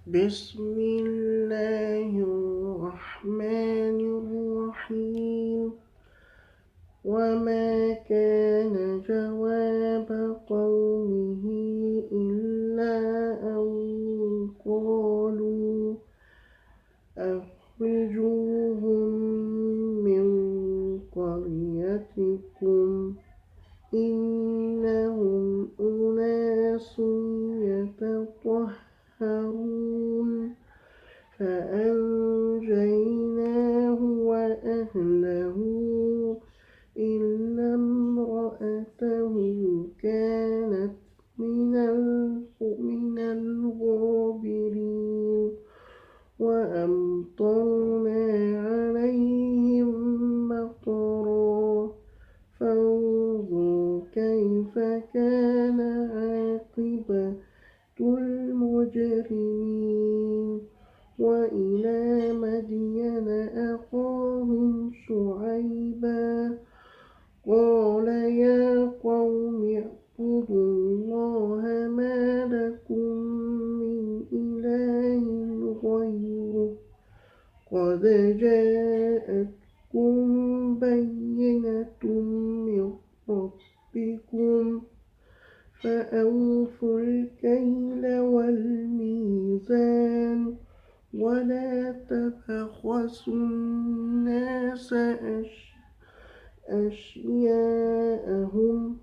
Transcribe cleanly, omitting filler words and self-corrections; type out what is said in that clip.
بسم الله الرحمن الرحيم. وما كان جواب قومه إلا أن قالوا أخرجوهم من قريتكم إنهم أناس يتطهرون فأنجيناه وأهله إلا امرأته كانت من الغابرين وأمطرنا عليهم مطرا فانظر كيف كان عاقبة المجرمين. وإلى مدين أخاهم شعيبا قال يا قوم اعبدوا الله ما لكم من إله غيره قد جاءتكم بينة من ربكم فأوفوا الكيل والميزان ولا تبخسوا الناس أشياءهم